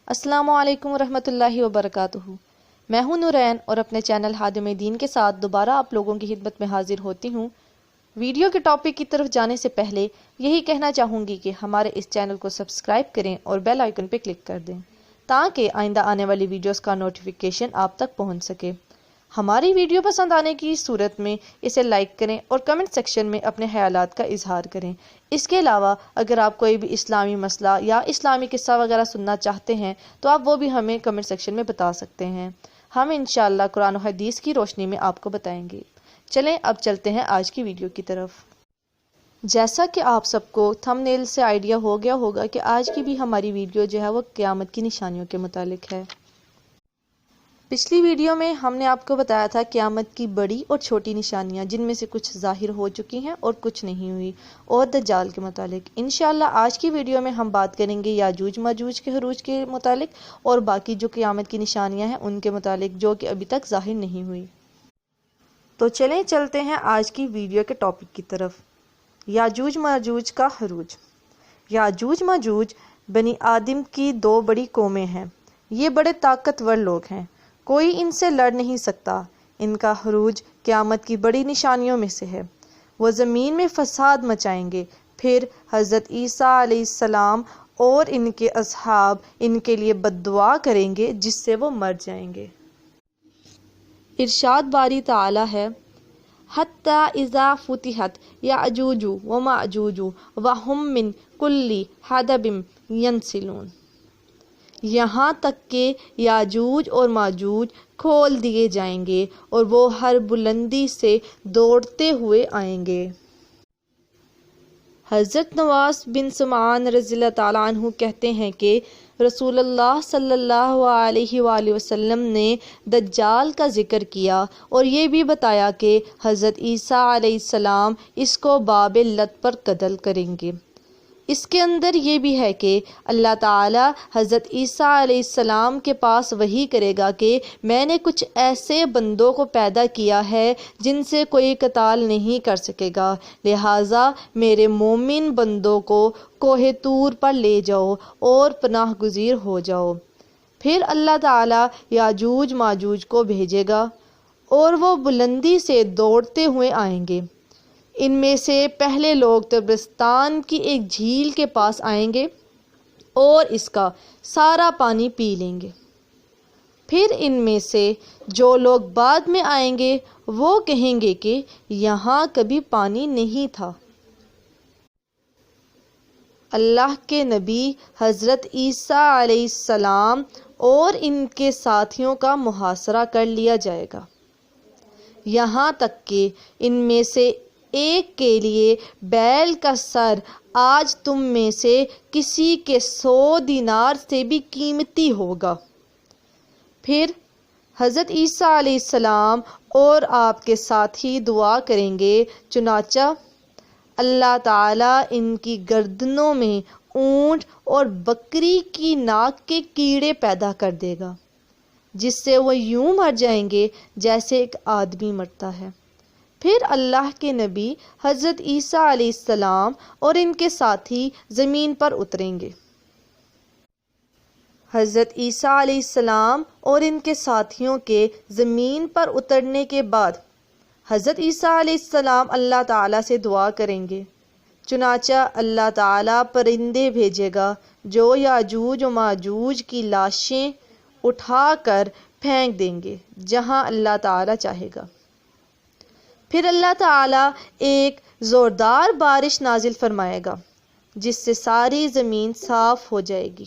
السلام علیکم ورحمۃ اللہ وبرکاتہ۔ میں ہوں نورین اور اپنے چینل خادم دین کے ساتھ دوبارہ آپ لوگوں کی خدمت میں حاضر ہوتی ہوں۔ ویڈیو کے ٹاپک کی طرف جانے سے پہلے یہی کہنا چاہوں گی کہ ہمارے اس چینل کو سبسکرائب کریں اور بیل آئیکن پہ کلک کر دیں تاکہ آئندہ آنے والی ویڈیوز کا نوٹیفیکیشن آپ تک پہنچ سکے۔ ہماری ویڈیو پسند آنے کی صورت میں اسے لائک کریں اور کمنٹ سیکشن میں اپنے خیالات کا اظہار کریں۔ اس کے علاوہ اگر آپ کوئی بھی اسلامی مسئلہ یا اسلامی قصہ وغیرہ سننا چاہتے ہیں تو آپ وہ بھی ہمیں کمنٹ سیکشن میں بتا سکتے ہیں، ہم انشاءاللہ قرآن و حدیث کی روشنی میں آپ کو بتائیں گے۔ چلیں اب چلتے ہیں آج کی ویڈیو کی طرف۔ جیسا کہ آپ سب کو تھم نیل سے آئیڈیا ہو گیا ہوگا کہ آج کی بھی ہماری ویڈیو جو ہے وہ قیامت کی نشانیوں کے متعلق ہے۔ پچھلی ویڈیو میں ہم نے آپ کو بتایا تھا قیامت کی بڑی اور چھوٹی نشانیاں، جن میں سے کچھ ظاہر ہو چکی ہیں اور کچھ نہیں ہوئی، اور دجال کے متعلق۔ انشاءاللہ آج کی ویڈیو میں ہم بات کریں گے یاجوج ماجوج کے خروج کے متعلق اور باقی جو قیامت کی نشانیاں ہیں ان کے متعلق جو کہ ابھی تک ظاہر نہیں ہوئی۔ تو چلیں چلتے ہیں آج کی ویڈیو کے ٹاپک کی طرف۔ یاجوج ماجوج کا خروج۔ یاجوج ماجوج بنی آدم کی دو بڑی قومیں ہیں۔ یہ بڑے طاقتور لوگ ہیں، کوئی ان سے لڑ نہیں سکتا۔ ان کا خروج قیامت کی بڑی نشانیوں میں سے ہے۔ وہ زمین میں فساد مچائیں گے، پھر حضرت عیسیٰ علیہ السلام اور ان کے اصحاب ان کے لیے بد دعا کریں گے جس سے وہ مر جائیں گے۔ ارشاد باری تعالی ہے، حتی اذا فتحت یاجوج وماجوج وہم من کل حدب ینسلون، یہاں تک کہ یاجوج اور ماجوج کھول دیے جائیں گے اور وہ ہر بلندی سے دوڑتے ہوئے آئیں گے۔ حضرت نواس بن سمعان رضی اللہ تعالیٰ عنہ کہتے ہیں کہ رسول اللہ صلی اللہ علیہ وآلہ وسلم نے دجال کا ذکر کیا اور یہ بھی بتایا کہ حضرت عیسیٰ علیہ السلام اس کو باب لت پر قتل کریں گے۔ اس کے اندر یہ بھی ہے کہ اللہ تعالی حضرت عیسیٰ علیہ السلام کے پاس وحی کرے گا کہ میں نے کچھ ایسے بندوں کو پیدا کیا ہے جن سے کوئی قتال نہیں کر سکے گا، لہٰذا میرے مومن بندوں کو کوہ طور پر لے جاؤ اور پناہ گزیر ہو جاؤ۔ پھر اللہ تعالی یاجوج ماجوج کو بھیجے گا اور وہ بلندی سے دوڑتے ہوئے آئیں گے۔ ان میں سے پہلے لوگ طبرستان کی ایک جھیل کے پاس آئیں گے اور اس کا سارا پانی پی لیں گے۔ پھر ان میں سے جو لوگ بعد میں آئیں گے وہ کہیں گے کہ یہاں کبھی پانی نہیں تھا۔ اللہ کے نبی حضرت عیسیٰ علیہ السلام اور ان کے ساتھیوں کا محاصرہ کر لیا جائے گا، یہاں تک کہ ان میں سے ایک کے لیے بیل کا سر آج تم میں سے کسی کے 100 دینار سے بھی قیمتی ہوگا۔ پھر حضرت عیسیٰ علیہ السلام اور آپ کے ساتھی دعا کریں گے، چنانچہ اللہ تعالیٰ ان کی گردنوں میں اونٹ اور بکری کی ناک کے کیڑے پیدا کر دے گا، جس سے وہ یوں مر جائیں گے جیسے ایک آدمی مرتا ہے۔ پھر اللہ کے نبی حضرت عیسیٰ علیہ السلام اور ان کے ساتھی زمین پر اتریں گے۔ حضرت عیسیٰ علیہ السلام اور ان کے ساتھیوں کے زمین پر اترنے کے بعد حضرت عیسیٰ علیہ السلام اللہ تعالیٰ سے دعا کریں گے، چنانچہ اللہ تعالیٰ پرندے بھیجے گا جو یاجوج و ماجوج کی لاشیں اٹھا کر پھینک دیں گے جہاں اللہ تعالیٰ چاہے گا۔ پھر اللہ تعالیٰ ایک زوردار بارش نازل فرمائے گا جس سے ساری زمین صاف ہو جائے گی۔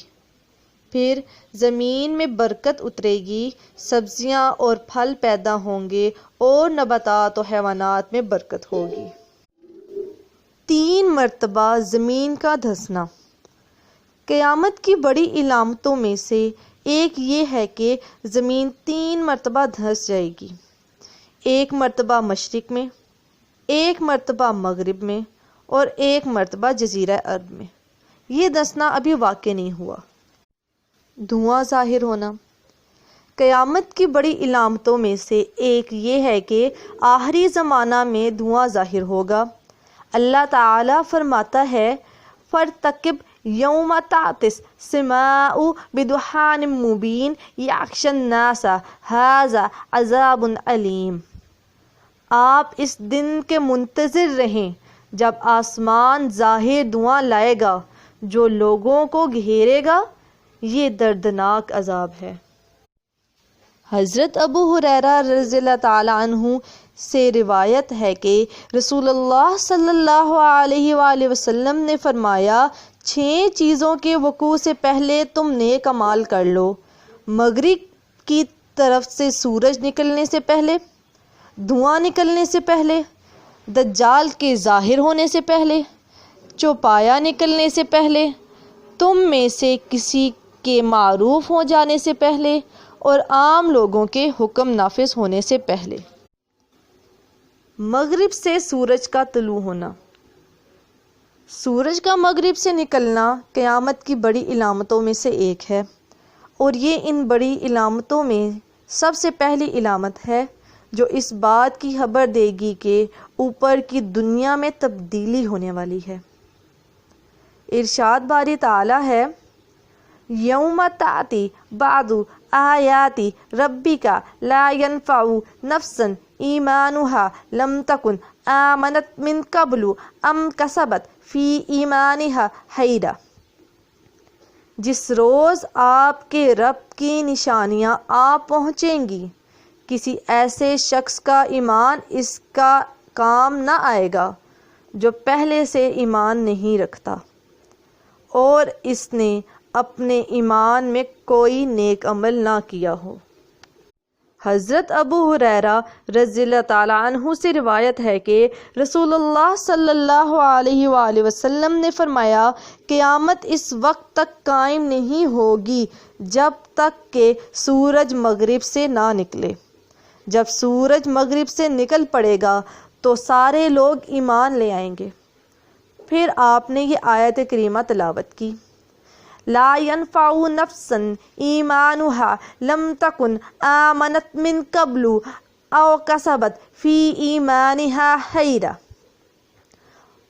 پھر زمین میں برکت اترے گی، سبزیاں اور پھل پیدا ہوں گے اور نباتات و حیوانات میں برکت ہوگی۔ 3 مرتبہ زمین کا دھسنا۔ قیامت کی بڑی علامتوں میں سے ایک یہ ہے کہ زمین 3 مرتبہ دھس جائے گی، 1 مرتبہ مشرق میں، 1 مرتبہ مغرب میں اور 1 مرتبہ جزیرہ عرب میں۔ یہ دھسنا ابھی واقع نہیں ہوا۔ دھواں ظاہر ہونا۔ قیامت کی بڑی علامتوں میں سے ایک یہ ہے کہ آخری زمانہ میں دھواں ظاہر ہوگا۔ اللہ تعالیٰ فرماتا ہے، فَارْتَقِبْ یوم تعطس سماء بدخان مبین یغشی الناس ھذا عذاب علیم۔ آپ اس دن کے منتظر رہیں جب آسمان ظاہر دھواں لائے گا جو لوگوں کو گھیرے گا، یہ دردناک عذاب ہے۔ حضرت ابو ہریرہ رضی اللہ تعالی عنہ سے روایت ہے کہ رسول اللہ صلی اللہ علیہ وآلہ وسلم نے فرمایا، 6 چیزوں کے وقوع سے پہلے تم نیک اعمال کر لو: مغرب کی طرف سے سورج نکلنے سے پہلے، دھواں نکلنے سے پہلے، دجال کے ظاہر ہونے سے پہلے، چوپایا نکلنے سے پہلے، تم میں سے کسی کے معروف ہو جانے سے پہلے، اور عام لوگوں کے حکم نافذ ہونے سے پہلے۔ مغرب سے سورج کا طلوع ہونا۔ سورج کا مغرب سے نکلنا قیامت کی بڑی علامتوں میں سے ایک ہے، اور یہ ان بڑی علامتوں میں سب سے پہلی علامت ہے جو اس بات کی خبر دے گی کہ اوپر کی دنیا میں تبدیلی ہونے والی ہے۔ ارشاد باری تعالی ہے، یوم تأتی بعض آیات ربک لا ینفع نفسا ایمانها لم تکن آمنت من قبل ام کسبت فی ایمانها خیرا۔ جس روز آپ کے رب کی نشانیاں آ پہنچیں گی، کسی ایسے شخص کا ایمان اس کا کام نہ آئے گا جو پہلے سے ایمان نہیں رکھتا اور اس نے اپنے ایمان میں کوئی نیک عمل نہ کیا ہو۔ حضرت ابو ہریرہ رضی اللہ تعالی عنہ سے روایت ہے کہ رسول اللہ صلی اللہ علیہ وآلہ وسلم نے فرمایا، قیامت اس وقت تک قائم نہیں ہوگی جب تک کہ سورج مغرب سے نہ نکلے۔ جب سورج مغرب سے نکل پڑے گا تو سارے لوگ ایمان لے آئیں گے۔ پھر آپ نے یہ آیت کریمہ تلاوت کی، لا ينفع نفسا ایمانها لم تکن آمنت من قبل او کسبت فی ایمانها خیرا۔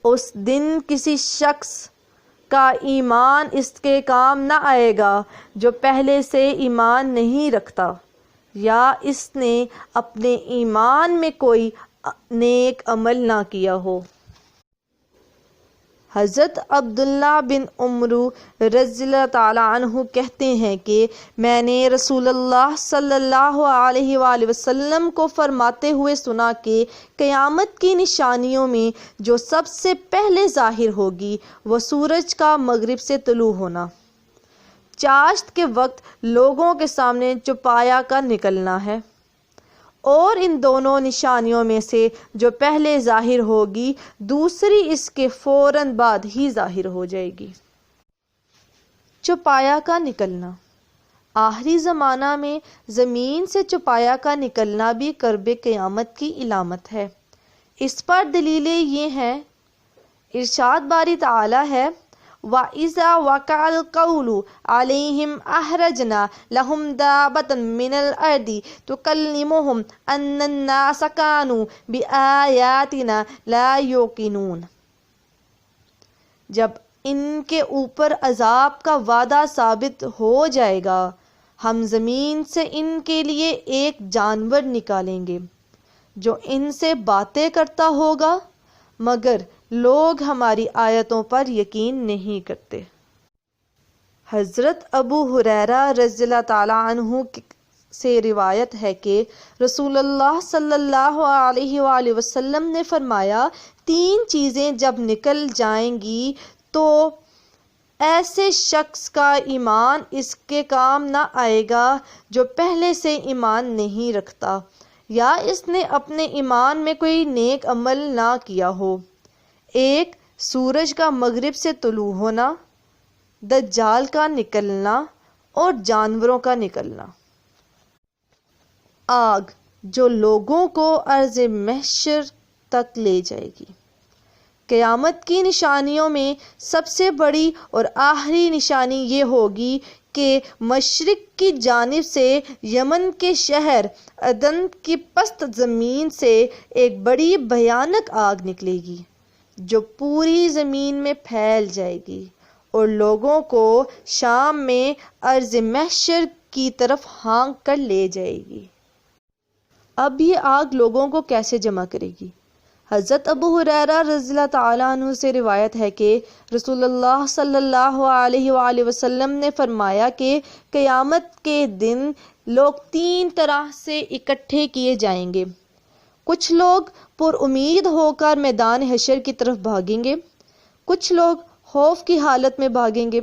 اس دن کسی شخص کا ایمان اس کے کام نہ آئے گا جو پہلے سے ایمان نہیں رکھتا یا اس نے اپنے ایمان میں کوئی نیک عمل نہ کیا ہو۔ حضرت عبداللہ بن عمر رضی اللہ تعالی عنہ کہتے ہیں کہ میں نے رسول اللہ صلی اللہ علیہ وآلہ وسلم کو فرماتے ہوئے سنا کہ قیامت کی نشانیوں میں جو سب سے پہلے ظاہر ہوگی وہ سورج کا مغرب سے طلوع ہونا، چاشت کے وقت لوگوں کے سامنے چوپایا کا نکلنا ہے، اور ان دونوں نشانیوں میں سے جو پہلے ظاہر ہوگی دوسری اس کے فوراً بعد ہی ظاہر ہو جائے گی۔ چوپایا کا نکلنا۔ آخری زمانہ میں زمین سے چوپایا کا نکلنا بھی قرب قیامت کی علامت ہے۔ اس پر دلیلیں یہ ہیں، ارشاد باری تعالی ہے، وَإِذَا وَقَعَ الْقَوْلُ عَلَيْهِمْ أَخْرَجْنَا لَهُمْ دَابَّةً مِّنَ الْأَرْضِ تُكَلِّمُهُمْ أَنَّ النَّاسَ كَانُوا بِآيَاتِنَا لَا يُوقِنُونَ۔ جب ان کے اوپر عذاب کا وعدہ ثابت ہو جائے گا، ہم زمین سے ان کے لیے ایک جانور نکالیں گے جو ان سے باتیں کرتا ہوگا، مگر لوگ ہماری آیتوں پر یقین نہیں کرتے۔ حضرت ابو ہریرہ رضی اللہ تعالی عنہ سے روایت ہے کہ رسول اللہ صلی اللہ علیہ وآلہ وسلم نے فرمایا، 3 چیزیں جب نکل جائیں گی تو ایسے شخص کا ایمان اس کے کام نہ آئے گا جو پہلے سے ایمان نہیں رکھتا یا اس نے اپنے ایمان میں کوئی نیک عمل نہ کیا ہو۔ 1 سورج کا مغرب سے طلوع ہونا، دجال کا نکلنا اور جانوروں کا نکلنا۔ آگ جو لوگوں کو عرض محشر تک لے جائے گی۔ قیامت کی نشانیوں میں سب سے بڑی اور آخری نشانی یہ ہوگی کہ مشرق کی جانب سے یمن کے شہر عدن کی پست زمین سے ایک بڑی بھیانک آگ نکلے گی جو پوری زمین میں پھیل جائے گی اور لوگوں کو شام میں ارض محشر کی طرف ہانک کر لے جائے گی۔ اب یہ آگ لوگوں کو کیسے جمع کرے گی؟ حضرت ابو ہریرہ رضی اللہ تعالیٰ عنہ سے روایت ہے کہ رسول اللہ صلی اللہ علیہ وآلہ وسلم نے فرمایا کہ قیامت کے دن لوگ 3 طرح سے اکٹھے کیے جائیں گے۔ کچھ لوگ پر امید ہو کر میدان حشر کی طرف بھاگیں گے، کچھ لوگ خوف کی حالت میں بھاگیں گے،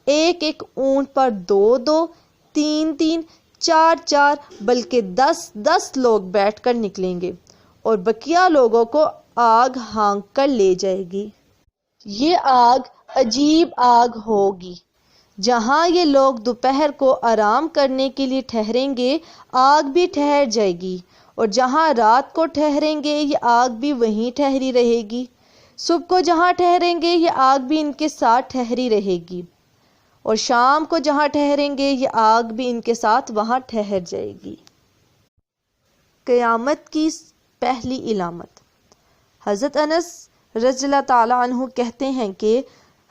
ایک ایک اونٹ پر 2 3 4 بلکہ 10 لوگ بیٹھ کر نکلیں گے اور بقیہ لوگوں کو آگ ہانک کر لے جائے گی۔ یہ آگ عجیب آگ ہوگی۔ جہاں یہ لوگ دوپہر کو آرام کرنے کے لیے ٹھہریں گے، آگ بھی ٹھہر جائے گی، اور جہاں رات کو ٹھہریں گے یہ آگ بھی وہیں ٹھہری رہے گی۔ صبح کو جہاں ٹھہریں گے یہ آگ بھی ان کے ساتھ ٹھہری رہے گی، اور شام کو جہاں ٹھہریں گے یہ آگ بھی ان کے ساتھ وہاں ٹھہر جائے گی۔ قیامت کی پہلی علامت۔ حضرت انس رضی اللہ تعالیٰ عنہ کہتے ہیں کہ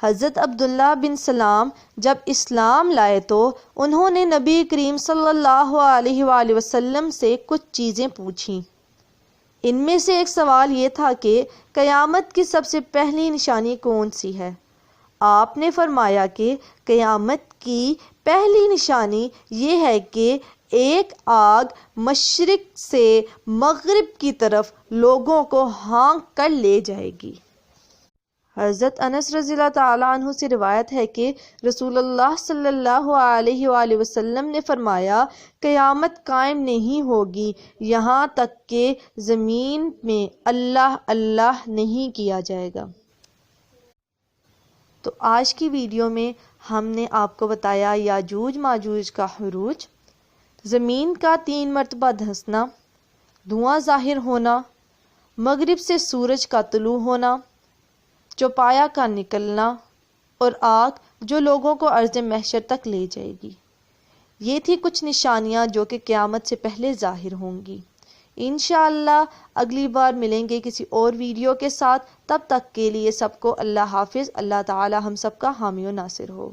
حضرت عبداللہ بن سلام جب اسلام لائے تو انہوں نے نبی کریم صلی اللہ علیہ وآلہ وسلم سے کچھ چیزیں پوچھیں۔ ان میں سے ایک سوال یہ تھا کہ قیامت کی سب سے پہلی نشانی کون سی ہے؟ آپ نے فرمایا کہ قیامت کی پہلی نشانی یہ ہے کہ ایک آگ مشرق سے مغرب کی طرف لوگوں کو ہانک کر لے جائے گی۔ حضرت انس رضی اللہ تعالیٰ عنہ سے روایت ہے کہ رسول اللہ صلی اللہ علیہ وآلہ وسلم نے فرمایا قیامت قائم نہیں ہوگی یہاں تک کہ زمین میں اللہ اللہ نہیں کیا جائے گا۔ تو آج کی ویڈیو میں ہم نے آپ کو بتایا یاجوج ماجوج کا خروج، زمین کا 3 مرتبہ دھنسنا، دھواں ظاہر ہونا، مغرب سے سورج کا طلوع ہونا، چوپایا کا نکلنا، اور آگ جو لوگوں کو ارض محشر تک لے جائے گی۔ یہ تھی کچھ نشانیاں جو کہ قیامت سے پہلے ظاہر ہوں گی۔ انشاءاللہ اگلی بار ملیں گے کسی اور ویڈیو کے ساتھ، تب تک کے لیے سب کو اللہ حافظ۔ اللہ تعالی ہم سب کا حامی و ناصر ہو۔